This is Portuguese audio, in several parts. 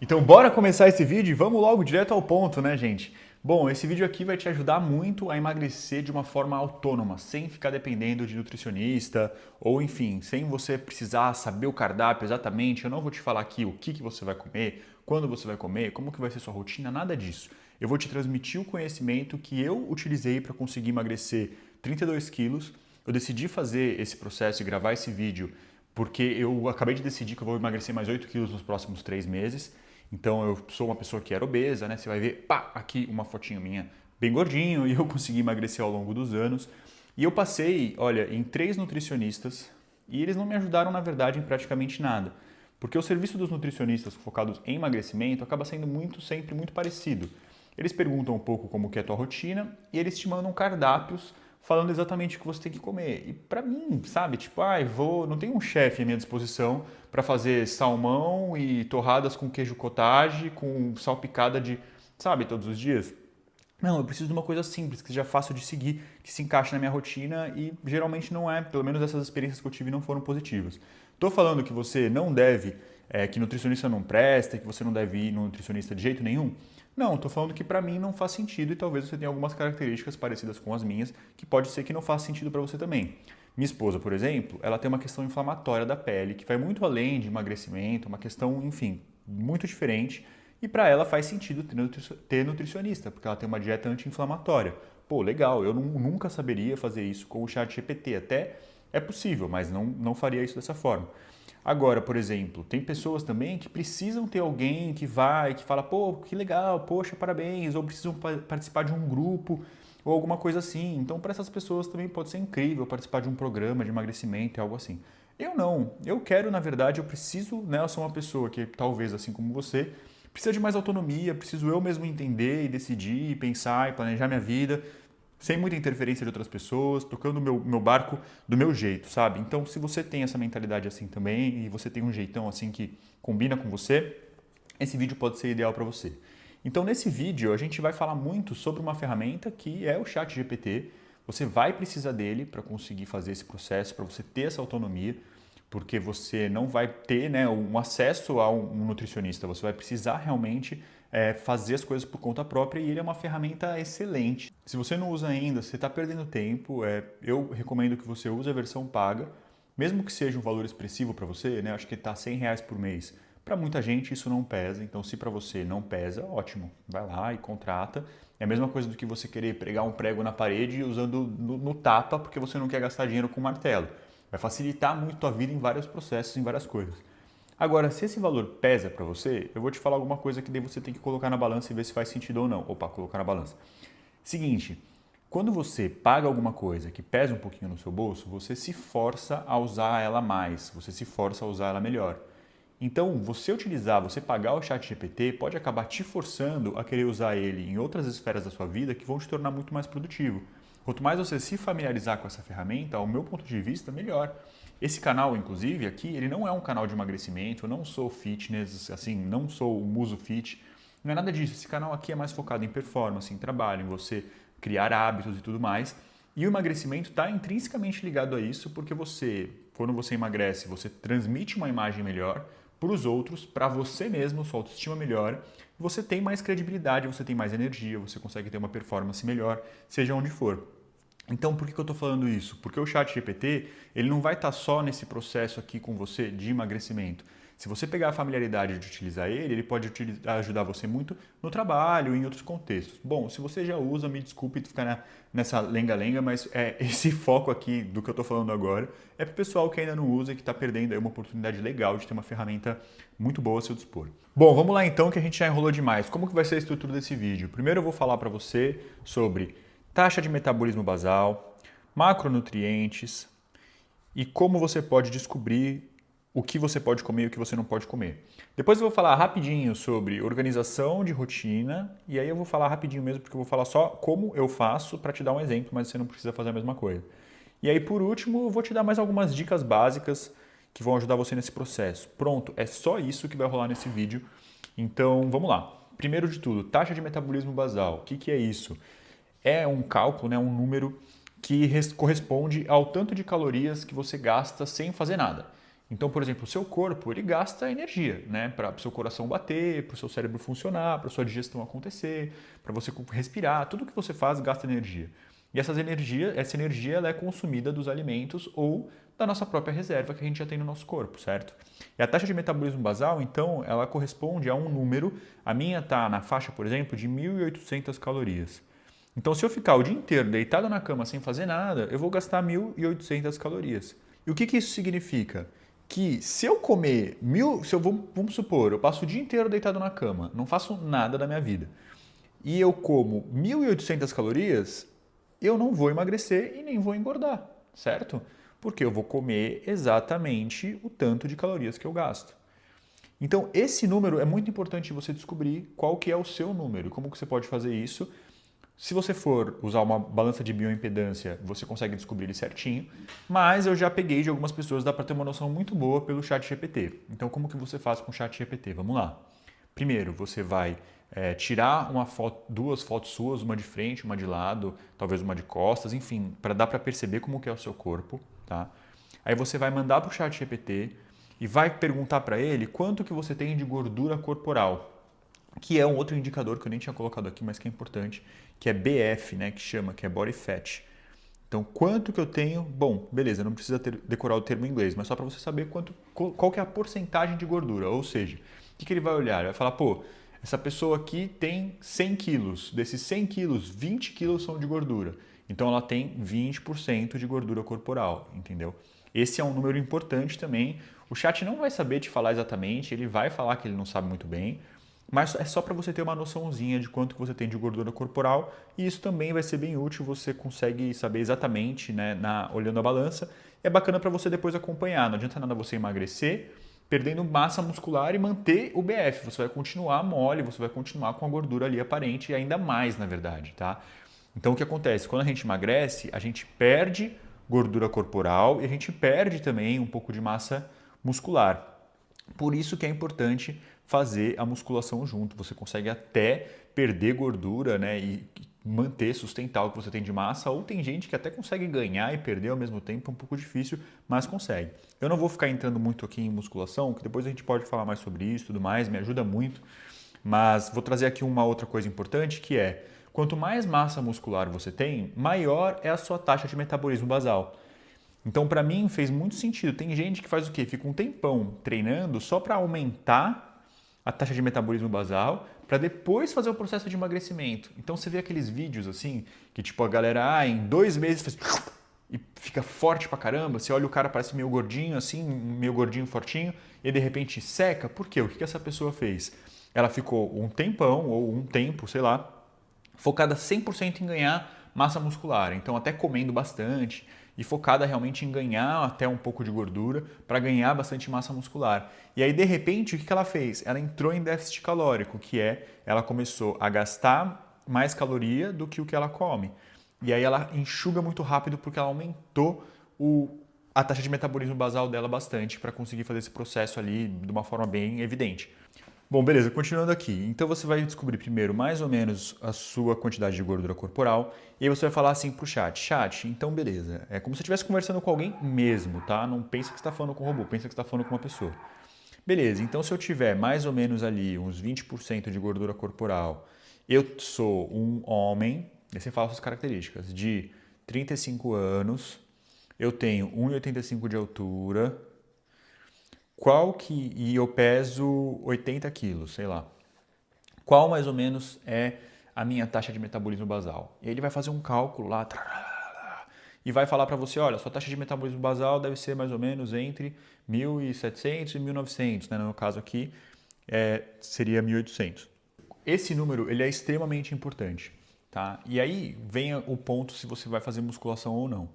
Então bora começar esse vídeo e vamos logo direto ao ponto, né, gente? Bom, esse vídeo aqui vai te ajudar muito a emagrecer de uma forma autônoma, sem ficar dependendo de nutricionista ou, enfim, sem você precisar saber o cardápio exatamente. Eu não vou te falar aqui o que você vai comer, quando você vai comer, como que vai ser sua rotina, nada disso. Eu vou te transmitir o conhecimento que eu utilizei para conseguir emagrecer 32 quilos. Eu decidi fazer esse processo e gravar esse vídeo porque eu acabei de decidir que eu vou emagrecer mais 8 quilos nos próximos 3 meses. Então eu sou uma pessoa que era obesa, né? Você vai ver, pá, aqui uma fotinho minha bem gordinho e eu consegui emagrecer ao longo dos anos. E eu passei, olha, em 3 nutricionistas e eles não me ajudaram, na verdade, em praticamente nada. Porque o serviço dos nutricionistas focados em emagrecimento acaba sendo sempre muito parecido. Eles perguntam um pouco como que é a tua rotina e eles te mandam cardápios falando exatamente o que você tem que comer. E para mim, sabe, tipo, não tenho um chefe à minha disposição para fazer salmão e torradas com queijo cottage, com salpicada de, sabe, todos os dias. Não, eu preciso de uma coisa simples, que seja fácil de seguir, que se encaixe na minha rotina e geralmente não é, pelo menos essas experiências que eu tive não foram positivas. Estou falando que você não deve, que nutricionista não presta, que você não deve ir no nutricionista de jeito nenhum? Não, estou falando que para mim não faz sentido e talvez você tenha algumas características parecidas com as minhas, que pode ser que não faça sentido para você também. Minha esposa, por exemplo, ela tem uma questão inflamatória da pele, que vai muito além de emagrecimento, uma questão, enfim, muito diferente. E para ela faz sentido ter nutricionista, porque ela tem uma dieta anti-inflamatória. Pô, legal, eu nunca saberia fazer isso com o chat GPT. Até é possível, mas não faria isso dessa forma. Agora, por exemplo, tem pessoas também que precisam ter alguém que vai, que fala, pô, que legal, poxa, parabéns, ou precisam participar de um grupo ou alguma coisa assim. Então, para essas pessoas também pode ser incrível participar de um programa de emagrecimento e algo assim. Eu não. Eu quero, na verdade, eu preciso, né? Eu sou uma pessoa que, talvez assim como você, precisa de mais autonomia, preciso eu mesmo entender e decidir, e pensar e planejar minha vida, sem muita interferência de outras pessoas, tocando o meu barco do meu jeito, sabe? Então, se você tem essa mentalidade assim também e você tem um jeitão assim que combina com você, esse vídeo pode ser ideal para você. Então, nesse vídeo, a gente vai falar muito sobre uma ferramenta que é o ChatGPT. Você vai precisar dele para conseguir fazer esse processo, para você ter essa autonomia, porque você não vai ter, né, um acesso a um nutricionista. Você vai precisar realmente fazer as coisas por conta própria e ele é uma ferramenta excelente. Se você não usa ainda, você está perdendo tempo. Eu recomendo que você use a versão paga, mesmo que seja um valor expressivo para você, né? Acho que está R$ 100 por mês. Para muita gente isso não pesa, então se para você não pesa, ótimo, vai lá e contrata. É a mesma coisa do que você querer pregar um prego na parede usando no tapa porque você não quer gastar dinheiro com martelo. Vai facilitar muito a vida em vários processos, em várias coisas. Agora, se esse valor pesa para você, eu vou te falar alguma coisa que daí você tem que colocar na balança e ver se faz sentido ou não. Opa, colocar na balança. Seguinte, quando você paga alguma coisa que pesa um pouquinho no seu bolso, você se força a usar ela mais, você se força a usar ela melhor. Então, você pagar o ChatGPT pode acabar te forçando a querer usar ele em outras esferas da sua vida que vão te tornar muito mais produtivo. Quanto mais você se familiarizar com essa ferramenta, ao meu ponto de vista, melhor. Esse canal, inclusive, aqui, ele não é um canal de emagrecimento, eu não sou fitness, assim, não sou o Muso Fit, não é nada disso. Esse canal aqui é mais focado em performance, em trabalho, em você criar hábitos e tudo mais. E o emagrecimento está intrinsecamente ligado a isso, porque quando você emagrece, você transmite uma imagem melhor para os outros, para você mesmo, sua autoestima melhora, você tem mais credibilidade, você tem mais energia, você consegue ter uma performance melhor, seja onde for. Então, por que eu estou falando isso? Porque o ChatGPT, ele não vai estar só nesse processo aqui com você de emagrecimento. Se você pegar a familiaridade de utilizar ele, ele pode ajudar você muito no trabalho e em outros contextos. Bom, se você já usa, me desculpe ficar nessa lenga-lenga, mas esse foco aqui do que eu estou falando agora é para o pessoal que ainda não usa e que está perdendo aí uma oportunidade legal de ter uma ferramenta muito boa a seu dispor. Bom, vamos lá então que a gente já enrolou demais. Como que vai ser a estrutura desse vídeo? Primeiro eu vou falar para você sobre taxa de metabolismo basal, macronutrientes e como você pode descobrir o que você pode comer e o que você não pode comer. Depois eu vou falar rapidinho sobre organização de rotina e aí eu vou falar rapidinho mesmo porque eu vou falar só como eu faço para te dar um exemplo, mas você não precisa fazer a mesma coisa. E aí por último eu vou te dar mais algumas dicas básicas que vão ajudar você nesse processo. Pronto, é só isso que vai rolar nesse vídeo. Então vamos lá. Primeiro de tudo, taxa de metabolismo basal. O que é isso? É um cálculo, né, um número que corresponde ao tanto de calorias que você gasta sem fazer nada. Então, por exemplo, o seu corpo, ele gasta energia, né? Para o seu coração bater, para o seu cérebro funcionar, para a sua digestão acontecer, para você respirar, tudo que você faz gasta energia. E essa energia ela é consumida dos alimentos ou da nossa própria reserva que a gente já tem no nosso corpo, certo? E a taxa de metabolismo basal, então, ela corresponde a um número, a minha está na faixa, por exemplo, de 1.800 calorias. Então, se eu ficar o dia inteiro deitado na cama sem fazer nada, eu vou gastar 1.800 calorias. E o que isso significa? Que se eu comer vamos supor, eu passo o dia inteiro deitado na cama, não faço nada da minha vida, e eu como 1.800 calorias, eu não vou emagrecer e nem vou engordar, certo? Porque eu vou comer exatamente o tanto de calorias que eu gasto. Então, esse número é muito importante você descobrir qual que é o seu número, como que você pode fazer isso. Se você for usar uma balança de bioimpedância, você consegue descobrir ele certinho, mas eu já peguei de algumas pessoas, dá para ter uma noção muito boa pelo ChatGPT. Então, como que você faz com o ChatGPT? Vamos lá. Primeiro, você vai tirar duas fotos suas, uma de frente, uma de lado, talvez uma de costas, enfim, para dar para perceber como que é o seu corpo, tá? Aí você vai mandar para o ChatGPT e vai perguntar para ele quanto que você tem de gordura corporal, que é um outro indicador que eu nem tinha colocado aqui, mas que é importante, que é BF, né, que é Body Fat. Então, quanto que eu tenho? Bom, beleza, não precisa decorar o termo em inglês, mas só para você saber qual que é a porcentagem de gordura. Ou seja, o que ele vai olhar? Ele vai falar, pô, essa pessoa aqui tem 100 quilos. Desses 100 quilos, 20 quilos são de gordura. Então, ela tem 20% de gordura corporal, entendeu? Esse é um número importante também. O chat não vai saber te falar exatamente, ele vai falar que ele não sabe muito bem, mas é só para você ter uma noçãozinha de quanto que você tem de gordura corporal e isso também vai ser bem útil, você consegue saber exatamente, né, olhando a balança. É bacana para você depois acompanhar, não adianta nada você emagrecer perdendo massa muscular e manter o BF, você vai continuar mole, você vai continuar com a gordura ali aparente e ainda mais, na verdade, tá? Então o que acontece? Quando a gente emagrece, a gente perde gordura corporal e a gente perde também um pouco de massa muscular. Por isso que é importante fazer a musculação junto. Você consegue até perder gordura, né, e manter, sustentar o que você tem de massa, ou tem gente que até consegue ganhar e perder ao mesmo tempo, é um pouco difícil, mas consegue. Eu não vou ficar entrando muito aqui em musculação, que depois a gente pode falar mais sobre isso e tudo mais, me ajuda muito, mas vou trazer aqui uma outra coisa importante, que é, quanto mais massa muscular você tem, maior é a sua taxa de metabolismo basal. Então, para mim, fez muito sentido. Tem gente que faz o quê? Fica um tempão treinando só para aumentar a taxa de metabolismo basal, para depois fazer o processo de emagrecimento. Então, você vê aqueles vídeos assim, que tipo a galera, em 2 meses faz e fica forte pra caramba. Você olha o cara, parece meio gordinho assim, meio gordinho fortinho, e de repente seca. Por quê? O que essa pessoa fez? Ela ficou um tempão, ou um tempo, sei lá, focada 100% em ganhar massa muscular. Então, até comendo bastante e focada realmente em ganhar até um pouco de gordura para ganhar bastante massa muscular. E aí, de repente, o que ela fez? Ela entrou em déficit calórico, que é ela começou a gastar mais caloria do que o que ela come. E aí ela enxuga muito rápido porque ela aumentou a taxa de metabolismo basal dela bastante para conseguir fazer esse processo ali de uma forma bem evidente. Bom, beleza, continuando aqui. Então você vai descobrir primeiro mais ou menos a sua quantidade de gordura corporal e aí você vai falar assim pro chat, então beleza, é como se você estivesse conversando com alguém mesmo, tá? Não pensa que você está falando com um robô, pensa que você está falando com uma pessoa. Beleza, então se eu tiver mais ou menos ali uns 20% de gordura corporal, eu sou um homem, e você fala suas características, de 35 anos, eu tenho 1,85 de altura, e eu peso 80 quilos, sei lá. Qual mais ou menos é a minha taxa de metabolismo basal? E aí ele vai fazer um cálculo lá e vai falar para você, olha, sua taxa de metabolismo basal deve ser mais ou menos entre 1.700 e 1.900, né? No meu caso aqui seria 1.800. Esse número ele é extremamente importante, tá? E aí vem o ponto se você vai fazer musculação ou não.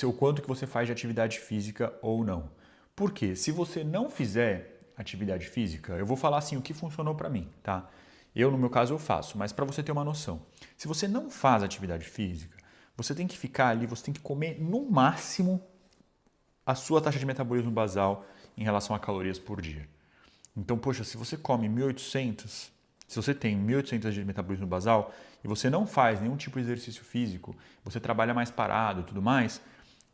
O quanto que você faz de atividade física ou não. Por quê? Se você não fizer atividade física, eu vou falar assim o que funcionou para mim, tá? Eu, no meu caso, eu faço, mas para você ter uma noção. Se você não faz atividade física, você tem que ficar ali, você tem que comer no máximo a sua taxa de metabolismo basal em relação a calorias por dia. Então, poxa, se você come 1.800, se você tem 1.800 de metabolismo basal e você não faz nenhum tipo de exercício físico, você trabalha mais parado e tudo mais,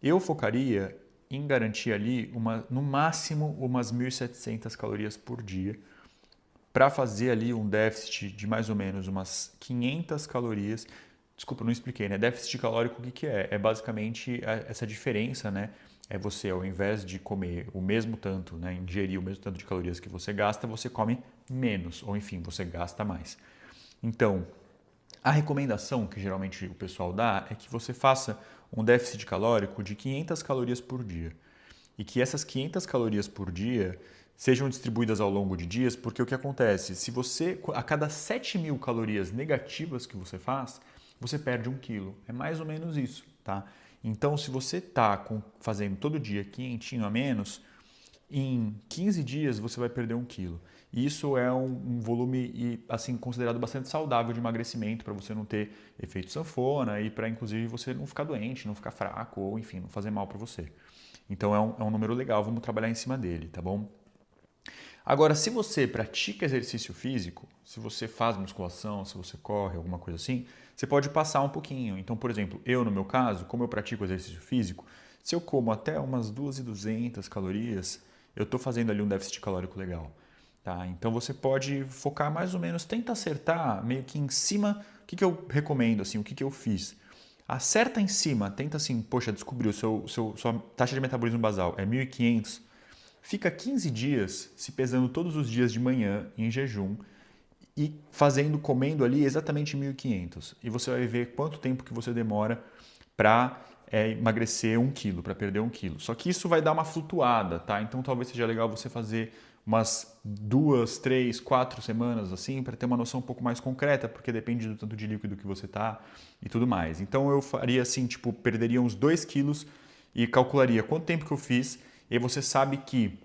eu focaria em garantir ali, no máximo, umas 1.700 calorias por dia, para fazer ali um déficit de mais ou menos umas 500 calorias. Desculpa, não expliquei, né? Déficit calórico, o que é? É basicamente essa diferença, né? É você, ao invés de comer o mesmo tanto, né, ingerir o mesmo tanto de calorias que você gasta, você come menos, ou enfim, você gasta mais. Então, a recomendação que geralmente o pessoal dá é que você faça um déficit calórico de 500 calorias por dia. E que essas 500 calorias por dia sejam distribuídas ao longo de dias, porque o que acontece? Se você, a cada 7.000 calorias negativas que você faz, você perde 1 quilo. É mais ou menos isso, tá? Então, se você está fazendo todo dia 500 a menos, em 15 dias você vai perder 1 quilo. E isso é um volume assim, considerado bastante saudável de emagrecimento para você não ter efeito sanfona e para, inclusive, você não ficar doente, não ficar fraco ou, enfim, não fazer mal para você. Então é um número legal, vamos trabalhar em cima dele, tá bom? Agora, se você pratica exercício físico, se você faz musculação, se você corre, alguma coisa assim, você pode passar um pouquinho. Então, por exemplo, eu no meu caso, como eu pratico exercício físico, se eu como até umas 2.200 calorias, eu estou fazendo ali um déficit calórico legal. Tá? Então você pode focar mais ou menos, tenta acertar meio que em cima. O que eu recomendo, assim, o que eu fiz? Acerta em cima, tenta assim, poxa, descobriu, sua taxa de metabolismo basal é 1.500, fica 15 dias se pesando todos os dias de manhã em jejum e comendo ali exatamente 1.500. E você vai ver quanto tempo que você demora para emagrecer 1 quilo, para perder 1 quilo. Só que isso vai dar uma flutuada, tá? Então talvez seja legal você fazer umas 2, 3, 4 semanas assim, para ter uma noção um pouco mais concreta, porque depende do tanto de líquido que você tá e tudo mais. Então eu faria assim, tipo, perderia uns 2 quilos e calcularia quanto tempo que eu fiz, e aí você sabe que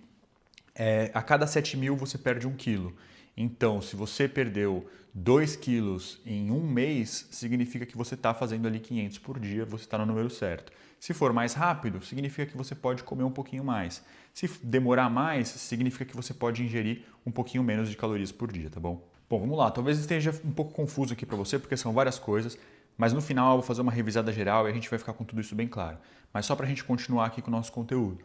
a cada 7.000 você perde 1 quilo. Então, se você perdeu 2 quilos em um mês, significa que você está fazendo ali 500 por dia, você está no número certo. Se for mais rápido, significa que você pode comer um pouquinho mais. Se demorar mais, significa que você pode ingerir um pouquinho menos de calorias por dia, tá bom? Bom, vamos lá. Talvez esteja um pouco confuso aqui para você, porque são várias coisas, mas no final eu vou fazer uma revisada geral e a gente vai ficar com tudo isso bem claro. Mas só para a gente continuar aqui com o nosso conteúdo.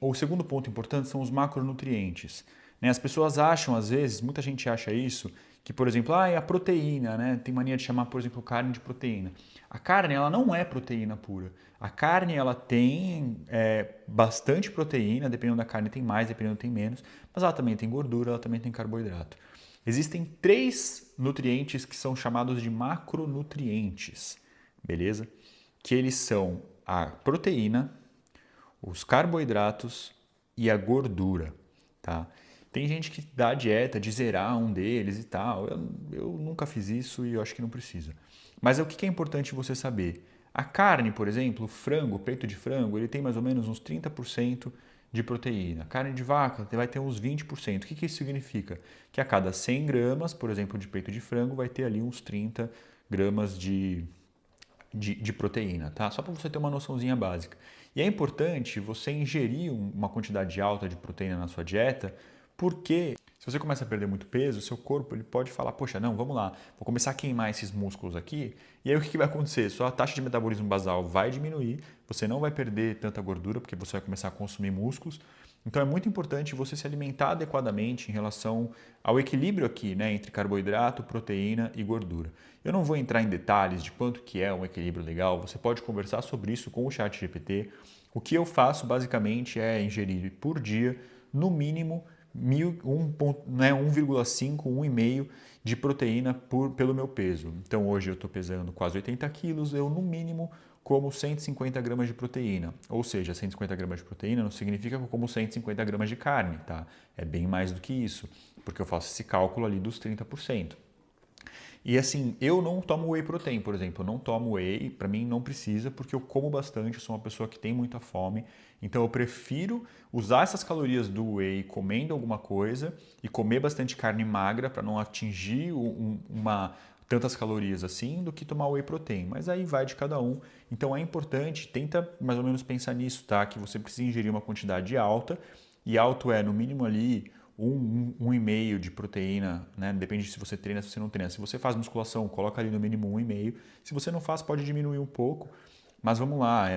O segundo ponto importante são os macronutrientes. Né? As pessoas acham, às vezes, muita gente acha isso, que, por exemplo, é a proteína, né? Tem mania de chamar, por exemplo, carne de proteína. A carne, ela não é proteína pura. A carne, ela tem bastante proteína, dependendo da carne tem mais, dependendo tem menos, mas ela também tem gordura, ela também tem carboidrato. Existem 3 nutrientes que são chamados de macronutrientes, beleza? Que eles são a proteína, os carboidratos e a gordura, tá? Tem gente que dá a dieta de zerar um deles e tal. Eu nunca fiz isso e eu acho que não precisa. Mas o que é importante você saber? A carne, por exemplo, o frango, o peito de frango, ele tem mais ou menos uns 30% de proteína. A carne de vaca vai ter uns 20%. O que isso significa? Que a cada 100 gramas, por exemplo, de peito de frango, vai ter ali uns 30 gramas de proteína, tá? Só para você ter uma noçãozinha básica. E é importante você ingerir uma quantidade alta de proteína na sua dieta, porque se você começa a perder muito peso, seu corpo ele pode falar, poxa, não, vamos lá, vou começar a queimar esses músculos aqui, e aí o que vai acontecer? Sua taxa de metabolismo basal vai diminuir, você não vai perder tanta gordura, porque você vai começar a consumir músculos. Então é muito importante você se alimentar adequadamente em relação ao equilíbrio aqui, né, entre carboidrato, proteína e gordura. Eu não vou entrar em detalhes de quanto que é um equilíbrio legal, você pode conversar sobre isso com o ChatGPT. O que eu faço basicamente é ingerir por dia, no mínimo, 1,5, 1,5 de proteína pelo meu peso. Então hoje eu estou pesando quase 80 quilos, eu no mínimo como 150 gramas de proteína. Ou seja, 150 gramas de proteína não significa que eu como 150 gramas de carne, tá? É bem mais do que isso, porque eu faço esse cálculo ali dos 30%. E assim, eu não tomo whey protein, por exemplo. Eu não tomo whey, para mim não precisa, porque eu como bastante, eu sou uma pessoa que tem muita fome. Então eu prefiro usar essas calorias do whey comendo alguma coisa e comer bastante carne magra para não atingir tantas calorias assim do que tomar whey protein. Mas aí vai de cada um. Então é importante, tenta mais ou menos pensar nisso, tá? Que você precisa ingerir uma quantidade alta, e alto é no mínimo ali 1,5 de proteína, né? Depende se você treina, se você não treina. Se você faz musculação, coloca ali no mínimo 1,5. Se você não faz, pode diminuir um pouco. Mas vamos lá,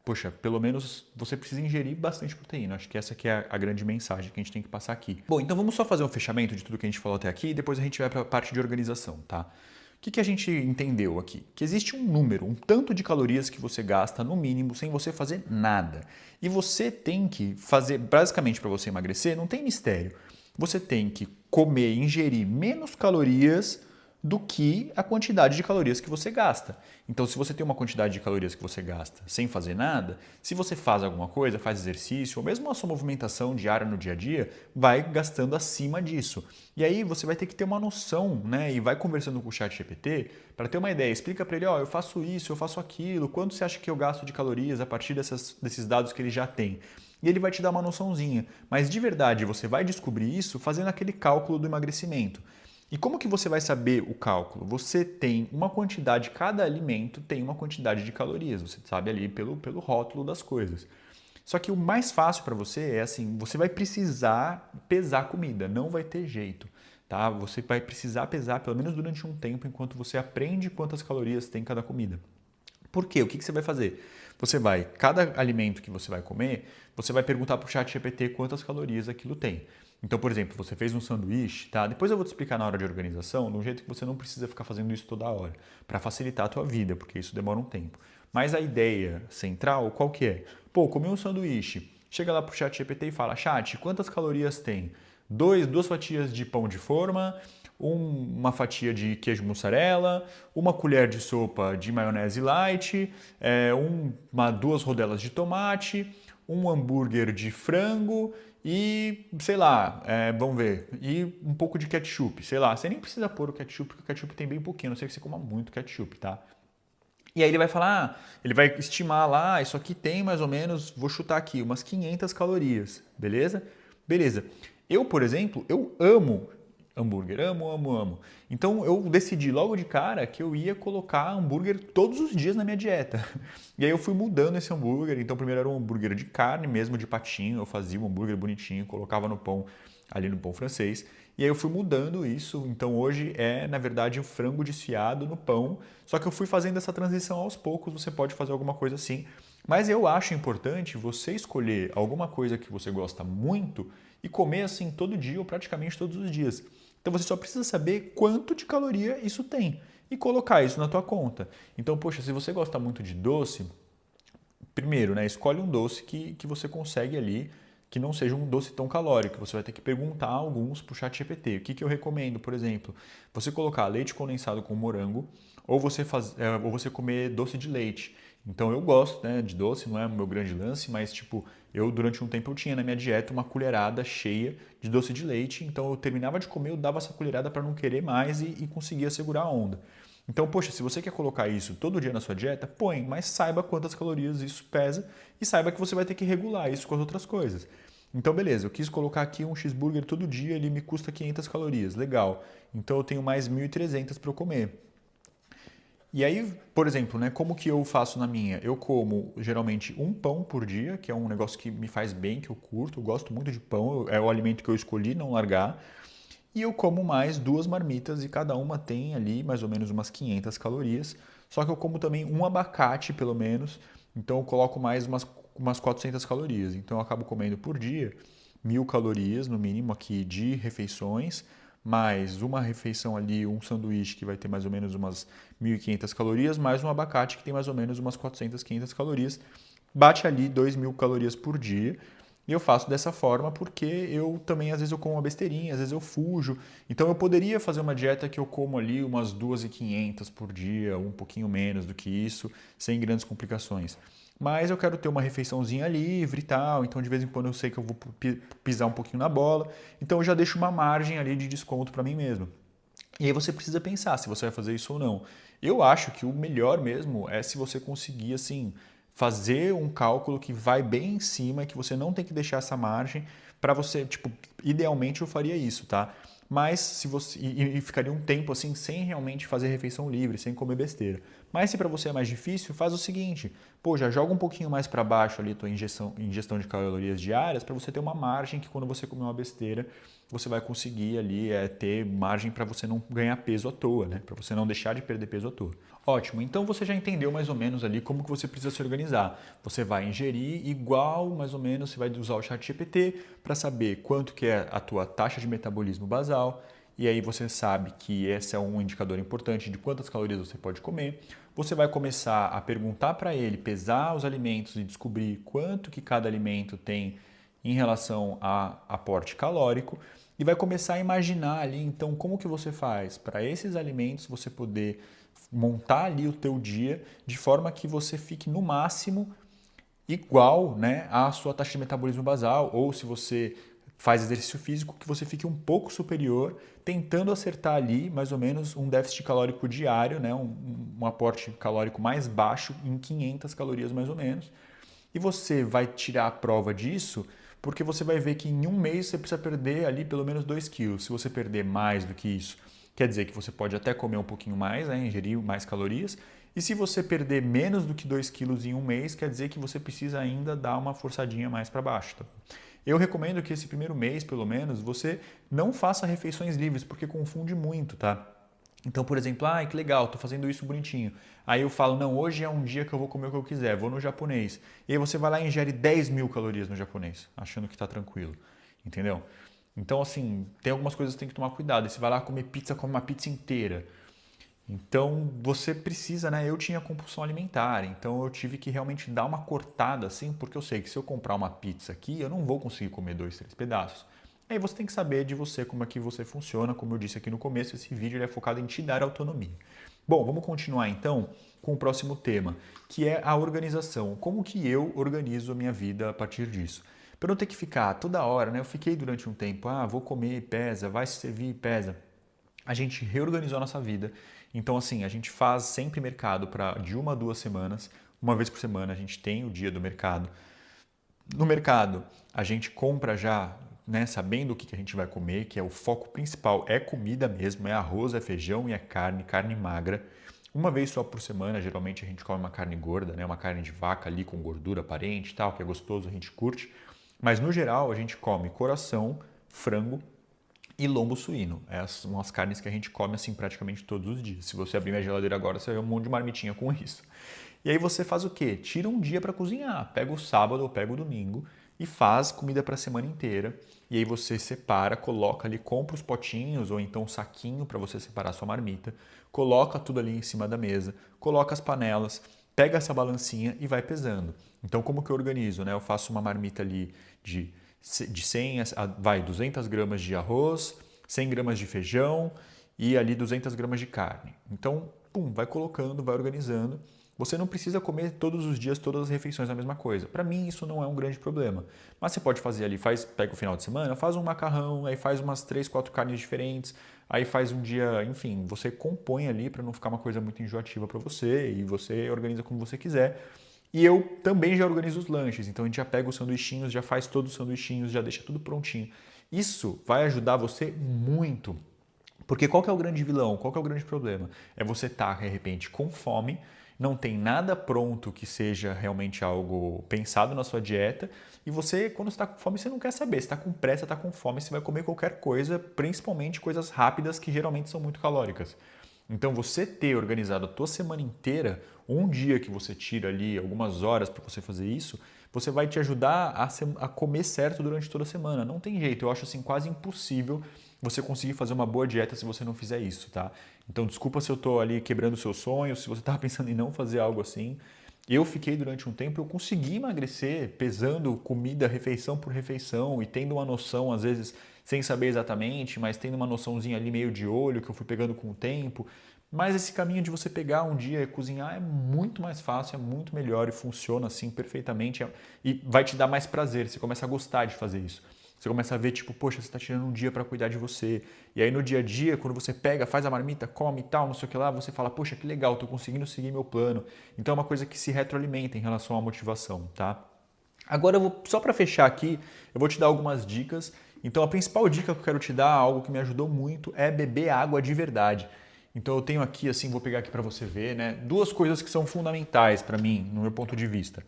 poxa, pelo menos você precisa ingerir bastante proteína. Acho que essa que é a grande mensagem que a gente tem que passar aqui. Bom, então vamos só fazer um fechamento de tudo que a gente falou até aqui e depois a gente vai para a parte de organização, tá? O que a gente entendeu aqui? Que existe um número, um tanto de calorias que você gasta no mínimo sem você fazer nada. E você tem que fazer, basicamente para você emagrecer, não tem mistério. Você tem que comer, ingerir menos calorias do que a quantidade de calorias que você gasta. Então, se você tem uma quantidade de calorias que você gasta sem fazer nada, se você faz alguma coisa, faz exercício, ou mesmo a sua movimentação diária no dia a dia, vai gastando acima disso. E aí você vai ter que ter uma noção, né? E vai conversando com o chat GPT para ter uma ideia. Explica para ele, ó, eu faço isso, eu faço aquilo, quanto você acha que eu gasto de calorias a partir desses dados que ele já tem? E ele vai te dar uma noçãozinha. Mas de verdade, você vai descobrir isso fazendo aquele cálculo do emagrecimento. E como que você vai saber o cálculo? Você tem uma quantidade, cada alimento tem uma quantidade de calorias, você sabe ali pelo rótulo das coisas. Só que o mais fácil para você é assim, você vai precisar pesar a comida, não vai ter jeito, tá? Você vai precisar pesar pelo menos durante um tempo enquanto você aprende quantas calorias tem cada comida. Por quê? O que você vai fazer? Cada alimento que você vai comer, você vai perguntar para o chat GPT quantas calorias aquilo tem. Então, por exemplo, você fez um sanduíche, tá? Depois eu vou te explicar na hora de organização, de um jeito que você não precisa ficar fazendo isso toda hora, para facilitar a tua vida, porque isso demora um tempo. Mas a ideia central, qual que é? Pô, comi um sanduíche, chega lá pro chat GPT e fala, chat, quantas calorias tem? Duas fatias de pão de forma, uma fatia de queijo mussarela, uma colher de sopa de maionese light, duas rodelas de tomate, um hambúrguer de frango e, sei lá, vamos ver, e um pouco de ketchup, sei lá. Você nem precisa pôr o ketchup, porque o ketchup tem bem pouquinho, a não sei que você coma muito ketchup, tá? E aí ele vai falar, ele vai estimar lá, isso aqui tem mais ou menos, vou chutar aqui, umas 500 calorias, beleza? Beleza. Eu, por exemplo, eu amo hambúrguer, amo. Então eu decidi logo de cara que eu ia colocar hambúrguer todos os dias na minha dieta. E aí eu fui mudando esse hambúrguer. Então primeiro era um hambúrguer de carne mesmo, de patinho. Eu fazia um hambúrguer bonitinho, colocava no pão, ali no pão francês. E aí eu fui mudando isso. Então hoje é, na verdade, um frango desfiado no pão. Só que eu fui fazendo essa transição aos poucos. Você pode fazer alguma coisa assim. Mas eu acho importante você escolher alguma coisa que você gosta muito e comer assim todo dia ou praticamente todos os dias. Então você só precisa saber quanto de caloria isso tem e colocar isso na tua conta. Então, poxa, se você gosta muito de doce, primeiro, né, escolhe um doce que você consegue ali, que não seja um doce tão calórico. Você vai ter que perguntar alguns para o chat GPT. O que eu recomendo, por exemplo? Você colocar leite condensado com morango ou você comer doce de leite. Então eu gosto, né, de doce, não é o meu grande lance, mas tipo, eu durante um tempo eu tinha na minha dieta uma colherada cheia de doce de leite, então eu terminava de comer, eu dava essa colherada para não querer mais e conseguia segurar a onda. Então, poxa, se você quer colocar isso todo dia na sua dieta, põe, mas saiba quantas calorias isso pesa e saiba que você vai ter que regular isso com as outras coisas. Então, beleza, eu quis colocar aqui um cheeseburger todo dia, ele me custa 500 calorias, legal. Então eu tenho mais 1.300 para eu comer. E aí, por exemplo, né, como que eu faço na minha? Eu como geralmente um pão por dia, que é um negócio que me faz bem, que eu curto, eu gosto muito de pão, é o alimento que eu escolhi não largar. E eu como mais 2 marmitas e cada uma tem ali mais ou menos umas 500 calorias. Só que eu como também um abacate, pelo menos, então eu coloco mais umas 400 calorias. Então eu acabo comendo por dia 1.000 calorias no mínimo aqui de refeições, mais uma refeição ali, um sanduíche que vai ter mais ou menos umas 1.500 calorias, mais um abacate que tem mais ou menos umas 400, 500 calorias. Bate ali 2.000 calorias por dia. E eu faço dessa forma porque eu também, às vezes, eu como uma besteirinha, às vezes eu fujo. Então, eu poderia fazer uma dieta que eu como ali umas 2.500 por dia, um pouquinho menos do que isso, sem grandes complicações. Mas eu quero ter uma refeiçãozinha livre e tal, então de vez em quando eu sei que eu vou pisar um pouquinho na bola, então eu já deixo uma margem ali de desconto para mim mesmo. E aí você precisa pensar se você vai fazer isso ou não. Eu acho que o melhor mesmo é se você conseguir assim fazer um cálculo que vai bem em cima e que você não tem que deixar essa margem para você, tipo, idealmente eu faria isso, tá? Mas se você e ficaria um tempo assim sem realmente fazer refeição livre, sem comer besteira. Mas se para você é mais difícil, faz o seguinte, pô, já joga um pouquinho mais para baixo ali a tua ingestão de calorias diárias para você ter uma margem que quando você comer uma besteira, você vai conseguir ali ter margem para você não ganhar peso à toa, né? Para você não deixar de perder peso à toa. Ótimo, então você já entendeu mais ou menos ali como que você precisa se organizar. Você vai ingerir igual, mais ou menos, você vai usar o ChatGPT para saber quanto que é a tua taxa de metabolismo basal, e aí você sabe que esse é um indicador importante de quantas calorias você pode comer. Você vai começar a perguntar para ele, pesar os alimentos e descobrir quanto que cada alimento tem em relação a aporte calórico e vai começar a imaginar ali, então, como que você faz para esses alimentos você poder montar ali o teu dia de forma que você fique no máximo igual, né, à sua taxa de metabolismo basal, ou se você faz exercício físico, que você fique um pouco superior, tentando acertar ali mais ou menos um déficit calórico diário, né, um aporte calórico mais baixo em 500 calorias mais ou menos. E você vai tirar a prova disso porque você vai ver que em um mês você precisa perder ali pelo menos 2 quilos. Se você perder mais do que isso, quer dizer que você pode até comer um pouquinho mais, né, ingerir mais calorias. E se você perder menos do que 2 quilos em um mês, quer dizer que você precisa ainda dar uma forçadinha mais para baixo. Tá? Eu recomendo que esse primeiro mês, pelo menos, você não faça refeições livres, porque confunde muito, tá? Então, por exemplo, que legal, tô fazendo isso bonitinho. Aí eu falo, não, hoje é um dia que eu vou comer o que eu quiser, vou no japonês. E aí você vai lá e ingere 10.000 calorias no japonês, achando que tá tranquilo, entendeu? Então, assim, tem algumas coisas que tem que tomar cuidado. E você vai lá comer pizza, come uma pizza inteira. Então, você precisa, né? Eu tinha compulsão alimentar, então eu tive que realmente dar uma cortada, assim, porque eu sei que se eu comprar uma pizza aqui, eu não vou conseguir comer 2, 3 pedaços. Aí você tem que saber de você como é que você funciona, como eu disse aqui no começo, esse vídeo ele é focado em te dar autonomia. Bom, vamos continuar então com o próximo tema, que é a organização. Como que eu organizo a minha vida a partir disso? Para não ter que ficar toda hora, né? Eu fiquei durante um tempo, vou comer, pesa, vai se servir, pesa. A gente reorganizou a nossa vida. Então, assim, a gente faz sempre mercado para de 1 a 2 semanas. Uma vez por semana a gente tem o dia do mercado. No mercado, a gente compra já, né, sabendo o que a gente vai comer, que é o foco principal, é comida mesmo, é arroz, é feijão e é carne, carne magra. Uma vez só por semana, geralmente a gente come uma carne gorda, né, uma carne de vaca ali com gordura aparente e tal, que é gostoso, a gente curte. Mas no geral a gente come coração, frango e lombo suíno. Essas são as carnes que a gente come assim praticamente todos os dias. Se você abrir minha geladeira agora, você vai ver um monte de marmitinha com isso. E aí você faz o quê? Tira um dia para cozinhar. Pega o sábado ou pega o domingo e faz comida para a semana inteira. E aí você separa, coloca ali, compra os potinhos ou então um saquinho para você separar a sua marmita. Coloca tudo ali em cima da mesa, coloca as panelas, pega essa balancinha e vai pesando. Então como que eu organizo, né? Eu faço uma marmita ali de 100 vai 200 gramas de arroz, 100 gramas de feijão e ali 200 gramas de carne. Então, pum, vai colocando, vai organizando. Você não precisa comer todos os dias, todas as refeições a mesma coisa. Para mim, isso não é um grande problema. Mas você pode fazer ali, pega o final de semana, faz um macarrão, aí faz umas 3, 4 carnes diferentes, aí faz um dia, enfim, você compõe ali para não ficar uma coisa muito enjoativa para você e você organiza como você quiser. E eu também já organizo os lanches, então a gente já pega os sanduichinhos, já faz todos os sanduichinhos, já deixa tudo prontinho. Isso vai ajudar você muito. Porque qual que é o grande vilão? Qual que é o grande problema? É você estar, de repente, com fome, não tem nada pronto que seja realmente algo pensado na sua dieta e você, quando está com fome, você não quer saber. Você está com pressa, está com fome, você vai comer qualquer coisa, principalmente coisas rápidas que geralmente são muito calóricas. Então, você ter organizado a tua semana inteira, um dia que você tira ali algumas horas para você fazer isso, você vai te ajudar a comer certo durante toda a semana. Não tem jeito, eu acho assim quase impossível você conseguir fazer uma boa dieta se você não fizer isso, tá? Então, desculpa se eu estou ali quebrando seus sonhos, se você estava pensando em não fazer algo assim. Eu fiquei durante um tempo, eu consegui emagrecer pesando comida refeição por refeição e tendo uma noção, às vezes, sem saber exatamente, mas tendo uma noçãozinha ali meio de olho que eu fui pegando com o tempo. Mas esse caminho de você pegar um dia e cozinhar é muito mais fácil, é muito melhor e funciona assim perfeitamente e vai te dar mais prazer, você começa a gostar de fazer isso. Você começa a ver, tipo, poxa, você está tirando um dia para cuidar de você. E aí no dia a dia, quando você pega, faz a marmita, come e tal, não sei o que lá, você fala, poxa, que legal, estou conseguindo seguir meu plano. Então é uma coisa que se retroalimenta em relação à motivação, tá? Agora, só para fechar aqui, eu vou te dar algumas dicas. Então a principal dica que eu quero te dar, algo que me ajudou muito, é beber água de verdade. Então eu tenho aqui, assim, vou pegar aqui para você ver, né? Duas coisas que são fundamentais para mim, no meu ponto de vista.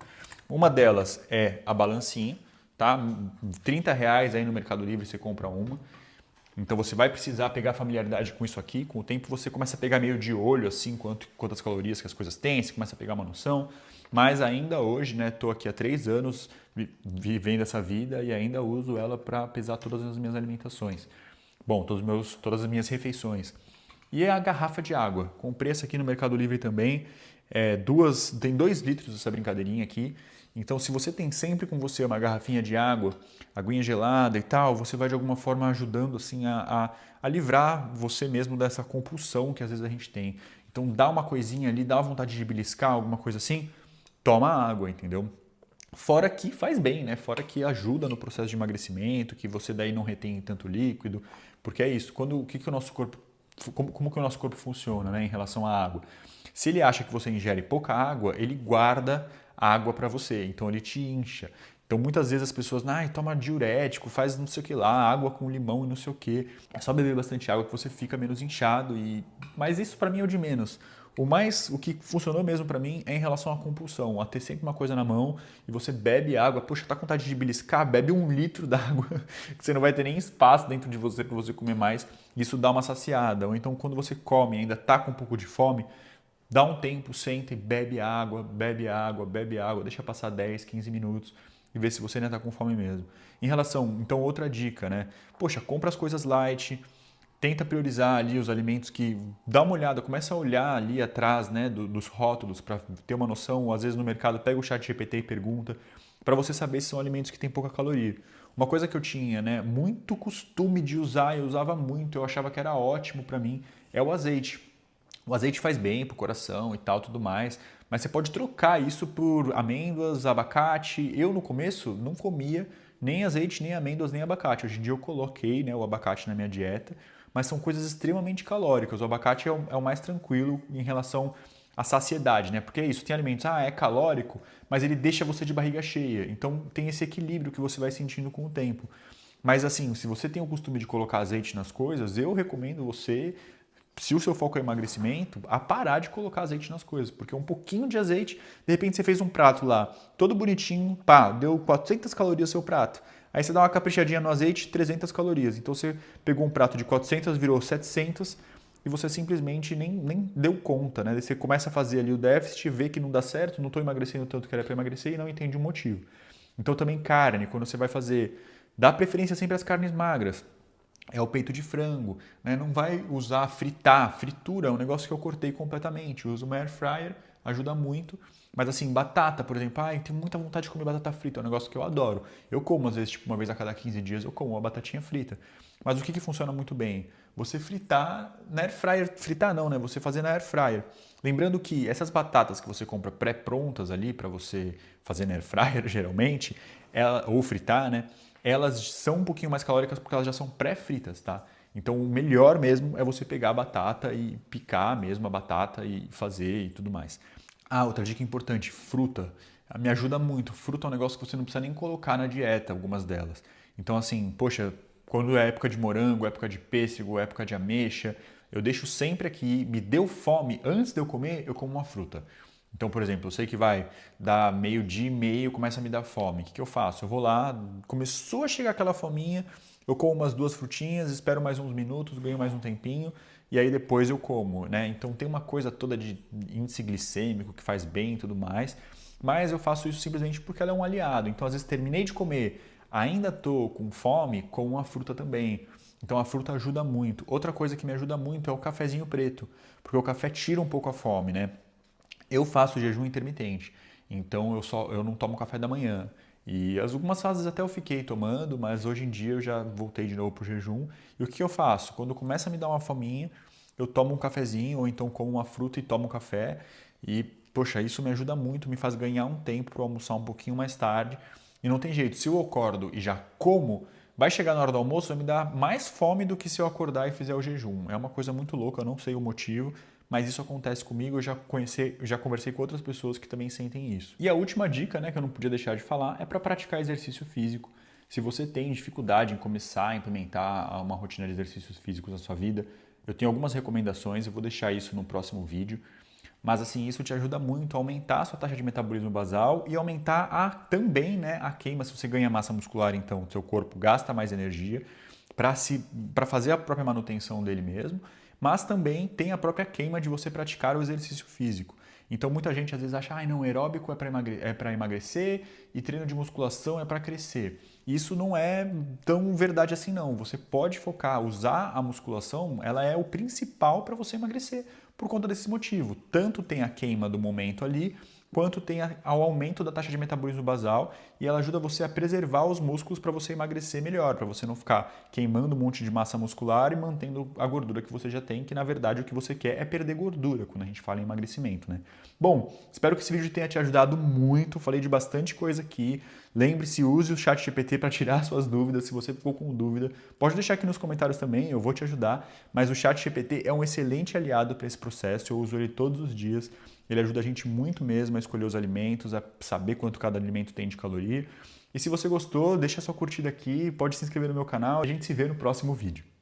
Uma delas é a balancinha, tá? R$ 30 aí no Mercado Livre você compra uma. Então você vai precisar pegar familiaridade com isso aqui. Com o tempo você começa a pegar meio de olho assim quantas calorias que as coisas têm, você começa a pegar uma noção. Mas ainda hoje, né, estou aqui há 3 anos vivendo essa vida e ainda uso ela para pesar todas as minhas alimentações. Bom, todas as minhas refeições. E é a garrafa de água. Comprei essa aqui no Mercado Livre também. Tem 2 litros essa brincadeirinha aqui. Então, se você tem sempre com você uma garrafinha de água, aguinha gelada e tal, você vai de alguma forma ajudando assim a livrar você mesmo dessa compulsão que às vezes a gente tem. Então, dá uma coisinha ali, dá vontade de beliscar, alguma coisa assim, toma água, entendeu? Fora que faz bem, né? Fora que ajuda no processo de emagrecimento, que você daí não retém tanto líquido, porque é isso. O nosso corpo, como que o nosso corpo funciona, né, em relação à água? Se ele acha que você ingere pouca água, ele guarda água para você, então ele te incha. Então muitas vezes as pessoas, toma diurético, faz não sei o que lá, água com limão e não sei o que. É só beber bastante água que você fica menos inchado mas isso para mim é o de menos. O que funcionou mesmo para mim é em relação à compulsão, a ter sempre uma coisa na mão e você bebe água, poxa, tá com vontade de beliscar, bebe 1 litro d'água, que você não vai ter nem espaço dentro de você para você comer mais, isso dá uma saciada. Ou então quando você come e ainda tá com um pouco de fome, dá um tempo, senta e bebe água, bebe água, bebe água, deixa passar 10, 15 minutos e vê se você ainda está com fome mesmo. Em relação, então, outra dica, né? Poxa, compra as coisas light, tenta priorizar ali os alimentos que... Dá uma olhada, começa a olhar ali atrás, né, dos rótulos para ter uma noção, ou às vezes no mercado pega o chat GPT e pergunta, para você saber se são alimentos que têm pouca caloria. Uma coisa que eu tinha, né, muito costume de usar, eu usava muito, eu achava que era ótimo para mim, é o azeite. O azeite faz bem pro coração e tal, tudo mais, mas você pode trocar isso por amêndoas, abacate. Eu no começo não comia nem azeite, nem amêndoas, nem abacate. Hoje em dia eu coloquei, né, o abacate na minha dieta, mas são coisas extremamente calóricas. O abacate é o mais tranquilo em relação à saciedade, né? Porque é isso, tem alimentos, é calórico, mas ele deixa você de barriga cheia. Então tem esse equilíbrio que você vai sentindo com o tempo. Mas assim, se você tem o costume de colocar azeite nas coisas, eu recomendo você, se o seu foco é emagrecimento, a parar de colocar azeite nas coisas, porque um pouquinho de azeite, de repente você fez um prato lá, todo bonitinho, pá, deu 400 calorias seu prato. Aí você dá uma caprichadinha no azeite, 300 calorias. Então você pegou um prato de 400, virou 700 e você simplesmente nem deu conta, né? Você começa a fazer ali o déficit, vê que não dá certo, não estou emagrecendo tanto que era para emagrecer e não entende o motivo. Então também carne, quando você vai fazer, dá preferência sempre às carnes magras. É o peito de frango, né? Não vai usar fritura é um negócio que eu cortei completamente. Eu uso uma air fryer, ajuda muito. Mas assim, batata, por exemplo, eu tenho muita vontade de comer batata frita, é um negócio que eu adoro. Eu como às vezes, tipo, uma vez a cada 15 dias eu como uma batatinha frita. Mas o que funciona muito bem? Você fritar na air fryer, fritar não, né? Você fazer na air fryer. Lembrando que essas batatas que você compra pré-prontas ali para você fazer na air fryer, geralmente, ou fritar, né? Elas são um pouquinho mais calóricas porque elas já são pré-fritas, tá? Então o melhor mesmo é você pegar a batata e picar mesmo a batata e fazer e tudo mais. Outra dica importante, fruta. Me ajuda muito. Fruta é um negócio que você não precisa nem colocar na dieta, algumas delas. Então assim, poxa, quando é época de morango, época de pêssego, época de ameixa, eu deixo sempre aqui, me deu fome, antes de eu comer, eu como uma fruta. Então, por exemplo, eu sei que vai dar meio-dia e meio, começa a me dar fome. O que eu faço? Eu vou lá, começou a chegar aquela fominha, eu como umas 2 frutinhas, espero mais uns minutos, ganho mais um tempinho e aí depois eu como, né? Então tem uma coisa toda de índice glicêmico que faz bem e tudo mais, mas eu faço isso simplesmente porque ela é um aliado. Então, às vezes, terminei de comer, ainda tô com fome, como a fruta também. Então a fruta ajuda muito. Outra coisa que me ajuda muito é o cafezinho preto, porque o café tira um pouco a fome, né? Eu faço jejum intermitente, então eu não tomo café da manhã. E algumas fases até eu fiquei tomando, mas hoje em dia eu já voltei de novo para o jejum. E o que eu faço? Quando começa a me dar uma fominha, eu tomo um cafezinho ou então como uma fruta e tomo um café. E, poxa, isso me ajuda muito, me faz ganhar um tempo para almoçar um pouquinho mais tarde. E não tem jeito, se eu acordo e já como, vai chegar na hora do almoço, vai me dar mais fome do que se eu acordar e fizer o jejum. É uma coisa muito louca, eu não sei o motivo, mas isso acontece comigo, eu já conversei com outras pessoas que também sentem isso. E a última dica, né, que eu não podia deixar de falar, é para praticar exercício físico. Se você tem dificuldade em começar a implementar uma rotina de exercícios físicos na sua vida, Eu tenho algumas recomendações, eu vou deixar isso no próximo vídeo. Mas assim, isso te ajuda muito a aumentar a sua taxa de metabolismo basal e aumentar também, né, a queima. Se você ganha massa muscular, então seu corpo gasta mais energia para fazer a própria manutenção dele mesmo, mas também tem a própria queima de você praticar o exercício físico. Então muita gente às vezes acha, não, aeróbico é para emagrecer e treino de musculação é para crescer. Isso não é tão verdade assim não. Você pode focar, usar a musculação, ela é o principal para você emagrecer por conta desse motivo. Tanto tem a queima do momento ali, quanto tem ao aumento da taxa de metabolismo basal e ela ajuda você a preservar os músculos para você emagrecer melhor, para você não ficar queimando um monte de massa muscular e mantendo a gordura que você já tem, que na verdade o que você quer é perder gordura quando a gente fala em emagrecimento, né? Bom, espero que esse vídeo tenha te ajudado muito, falei de bastante coisa aqui. Lembre-se, use o ChatGPT para tirar suas dúvidas, se você ficou com dúvida. Pode deixar aqui nos comentários também, eu vou te ajudar, mas o ChatGPT é um excelente aliado para esse processo, eu uso ele todos os dias. Ele ajuda a gente muito mesmo a escolher os alimentos, a saber quanto cada alimento tem de caloria. E se você gostou, deixa sua curtida aqui, pode se inscrever no meu canal. A gente se vê no próximo vídeo.